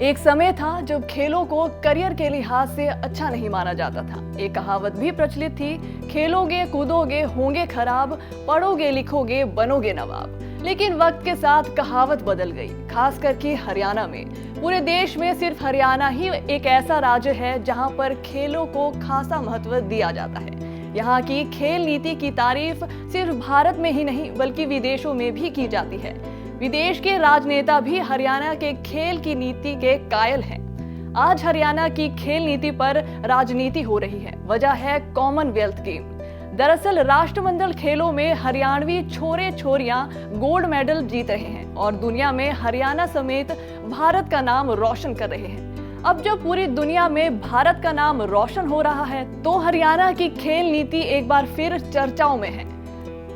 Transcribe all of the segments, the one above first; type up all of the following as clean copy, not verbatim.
एक समय था जब खेलों को करियर के लिहाज से अच्छा नहीं माना जाता था। एक कहावत भी प्रचलित थी, खेलोगे कूदोगे होंगे खराब, पढ़ोगे लिखोगे बनोगे नवाब। लेकिन वक्त के साथ कहावत बदल गई, खास करके हरियाणा में। पूरे देश में सिर्फ हरियाणा ही एक ऐसा राज्य है जहां पर खेलों को खासा महत्व दिया जाता है। यहाँ की खेल नीति की तारीफ सिर्फ भारत में ही नहीं बल्कि विदेशों में भी की जाती है। विदेश के राजनेता भी हरियाणा के खेल की नीति के कायल हैं। आज हरियाणा की खेल नीति पर राजनीति हो रही है। वजह है कॉमनवेल्थ गेम। दरअसल राष्ट्रमंडल खेलों में हरियाणवी छोरे छोरियां गोल्ड मेडल जीत रहे हैं और दुनिया में हरियाणा समेत भारत का नाम रोशन कर रहे हैं। अब जब पूरी दुनिया में भारत का नाम रोशन हो रहा है तो हरियाणा की खेल नीति एक बार फिर चर्चाओं में है।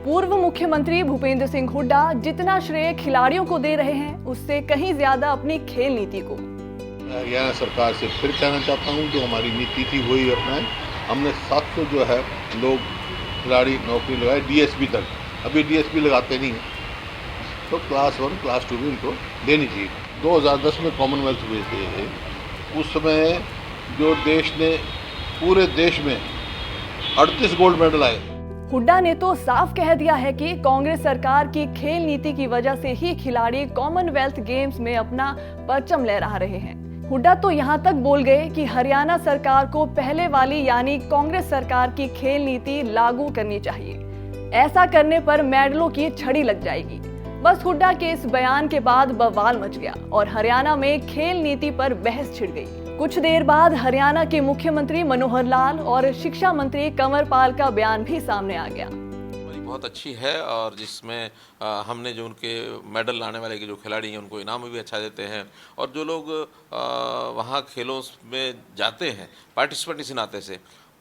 पूर्व मुख्यमंत्री भूपेंद्र सिंह हुड्डा जितना श्रेय खिलाड़ियों को दे रहे हैं उससे कहीं ज्यादा अपनी खेल नीति को। हरियाणा सरकार से फिर कहना चाहता हूँ, जो हमारी नीति थी वही अपनाएं। हमने 700 जो है लोग खिलाड़ी नौकरी लगाए डीएसपी तक, अभी डीएसपी लगाते नहीं हैं, तो क्लास 1 क्लास 2 भी उनको देनी चाहिए। 2010 में कॉमनवेल्थ हुए थे, उस समय जो देश ने पूरे देश में 38 गोल्ड मेडल आए। हुड्डा ने तो साफ कह दिया है कि कांग्रेस सरकार की खेल नीति की वजह से ही खिलाड़ी कॉमनवेल्थ गेम्स में अपना परचम लहरा रहे हैं। हुड्डा तो यहाँ तक बोल गए कि हरियाणा सरकार को पहले वाली यानी कांग्रेस सरकार की खेल नीति लागू करनी चाहिए। ऐसा करने पर मेडलों की छड़ी लग जाएगी। बस हुड्डा के इस बयान के बाद बवाल मच गया और हरियाणा में खेल नीति पर बहस छिड़ गई। कुछ देर बाद हरियाणा के मुख्यमंत्री मनोहर लाल और शिक्षा मंत्री कंवर पाल का बयान भी सामने आ गया। बहुत अच्छी है और जिसमें हमने जो उनके मेडल लाने वाले के जो खिलाड़ी हैं उनको इनाम भी अच्छा देते हैं और जो लोग वहाँ खेलों में जाते हैं पार्टिसिपेंट इस नाते से,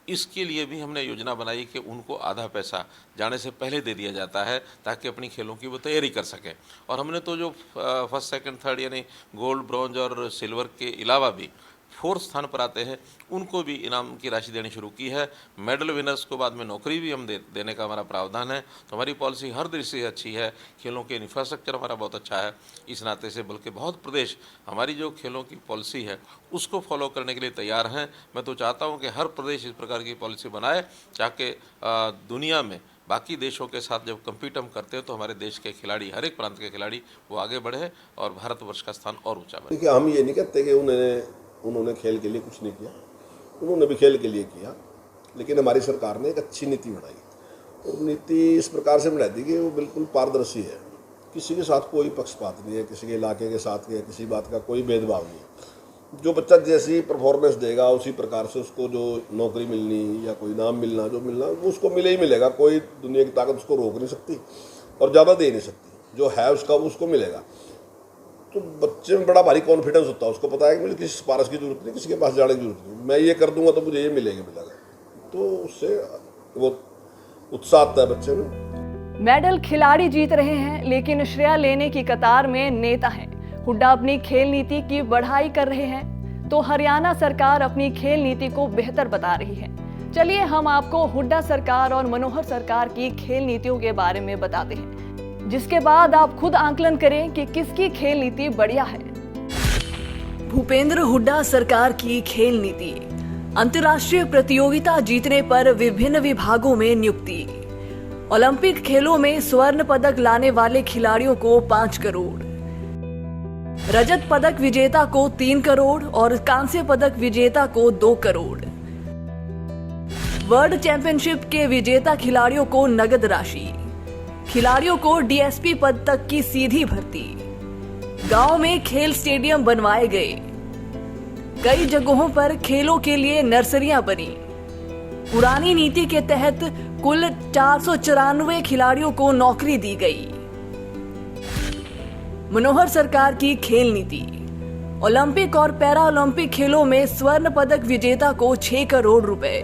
इसके लिए भी हमने योजना बनाई कि उनको आधा पैसा जाने से पहले दे दिया जाता है ताकि अपनी खेलों की वो तैयारी कर सकें। और हमने तो जो फर्स्ट सेकंड थर्ड यानी गोल्ड ब्रॉन्ज और सिल्वर के अलावा भी 4th स्थान पर आते हैं उनको भी इनाम की राशि देनी शुरू की है। मेडल विनर्स को बाद में नौकरी भी हम देने का हमारा प्रावधान है। तो हमारी पॉलिसी हर दृष्टि से अच्छी है। खेलों के इंफ्रास्ट्रक्चर हमारा बहुत अच्छा है इस नाते से, बल्कि बहुत प्रदेश हमारी जो खेलों की पॉलिसी है उसको फॉलो करने के लिए तैयार हैं। मैं तो चाहता हूँ कि हर प्रदेश इस प्रकार की पॉलिसी बनाए ताकि दुनिया में बाकी देशों के साथ जब कम्पीट हम करते हैं तो हमारे देश के खिलाड़ी, हर एक प्रांत के खिलाड़ी वो आगे बढ़े और भारतवर्ष का स्थान और ऊँचा बढ़े। देखिए, हम ये नहीं कहते कि उन्होंने खेल के लिए कुछ नहीं किया, उन्होंने भी खेल के लिए किया, लेकिन हमारी सरकार ने एक अच्छी नीति बनाई और नीति इस प्रकार से बनाई थी कि वो बिल्कुल पारदर्शी है। किसी के साथ कोई पक्षपात नहीं है, किसी के इलाके के साथ के किसी बात का कोई भेदभाव नहीं है। जो बच्चा जैसी परफॉर्मेंस देगा उसी प्रकार से उसको जो नौकरी मिलनी या कोई नाम मिलना जो मिलना वो उसको मिले ही मिलेगा। कोई दुनिया की ताकत उसको रोक नहीं सकती और ज़्यादा दे नहीं सकती। जो है उसको मिलेगा। तो बच्चे में बड़ा भारी कॉन्फिडेंस होता है, उसको पता है कि मुझे किसी सिफारिश की जरूरत नहीं, किसी के पास जाने की जरूरत नहीं, मैं ये कर दूंगा तो मुझे ये मिलेगा। तो उससे वो उत्साह आता है बच्चे में। मेडल खिलाड़ी जीत रहे हैं लेकिन श्रेय लेने की कतार में नेता हैं। हुड्डा अपनी खेल नीति की बढ़ाई कर रहे हैं तो हरियाणा सरकार अपनी खेल नीति को बेहतर बता रही है। चलिए हम आपको हुड्डा सरकार और मनोहर सरकार की खेल नीतियों के बारे में बताते हैं, जिसके बाद आप खुद आंकलन करें कि किसकी खेल नीति बढ़िया है। भूपेंद्र हुड्डा सरकार की खेल नीति। अंतर्राष्ट्रीय प्रतियोगिता जीतने पर विभिन्न विभागों में नियुक्ति। ओलंपिक खेलों में स्वर्ण पदक लाने वाले खिलाड़ियों को 5 करोड़, रजत पदक विजेता को 3 करोड़ और कांस्य पदक विजेता को 2 करोड़। वर्ल्ड चैंपियनशिप के विजेता खिलाड़ियों को नगद राशि। खिलाड़ियों को डीएसपी पद तक की सीधी भर्ती। गांव में खेल स्टेडियम बनवाए गए। कई जगहों पर खेलों के लिए नर्सरियां बनी। पुरानी नीति के तहत कुल 494 खिलाड़ियों को नौकरी दी गई। मनोहर सरकार की खेल नीति। ओलंपिक और पैरा ओलंपिक खेलों में स्वर्ण पदक विजेता को 6 करोड़ रुपए,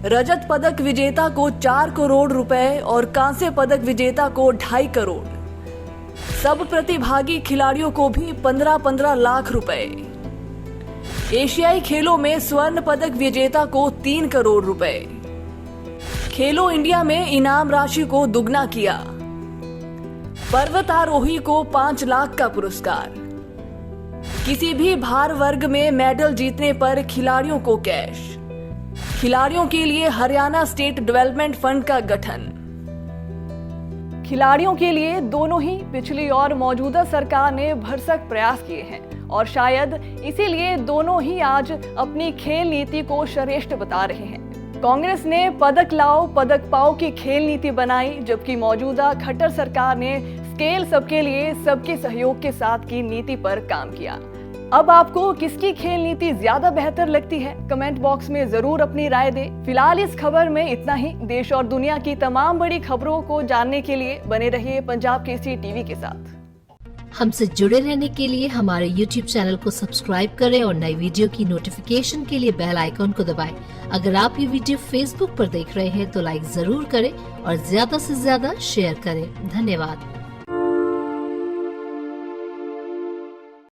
रजत पदक विजेता को 4 करोड़ रुपए और कांस्य पदक विजेता को 2.5 करोड़। सब प्रतिभागी खिलाड़ियों को भी 15-15 लाख रुपए। एशियाई खेलों में स्वर्ण पदक विजेता को 3 करोड़ रुपए। खेलो इंडिया में इनाम राशि को दुगना किया। पर्वतारोही को 5 लाख का पुरस्कार। किसी भी भार वर्ग में मेडल जीतने पर खिलाड़ियों को कैश। खिलाड़ियों के लिए हरियाणा स्टेट डेवलपमेंट फंड का गठन। खिलाड़ियों के लिए दोनों ही पिछली और मौजूदा सरकार ने भरसक प्रयास किए हैं और शायद इसीलिए दोनों ही आज अपनी खेल नीति को श्रेष्ठ बता रहे हैं। कांग्रेस ने पदक लाओ पदक पाओ की खेल नीति बनाई, जबकि मौजूदा खट्टर सरकार ने स्केल सबके लिए सबके सहयोग के साथ की नीति पर काम किया। अब आपको किसकी खेल नीति ज्यादा बेहतर लगती है? कमेंट बॉक्स में जरूर अपनी राय दें। फिलहाल इस खबर में इतना ही। देश और दुनिया की तमाम बड़ी खबरों को जानने के लिए बने रहिए पंजाब केसरी टीवी के साथ। हमसे जुड़े रहने के लिए हमारे YouTube चैनल को सब्सक्राइब करें और नई वीडियो की नोटिफिकेशन के लिए बेल आइकॉन को दबाएं। अगर आप ये वीडियो Facebook पर देख रहे हैं तो लाइक जरूर करें और ज्यादा से ज्यादा शेयर करें। धन्यवाद।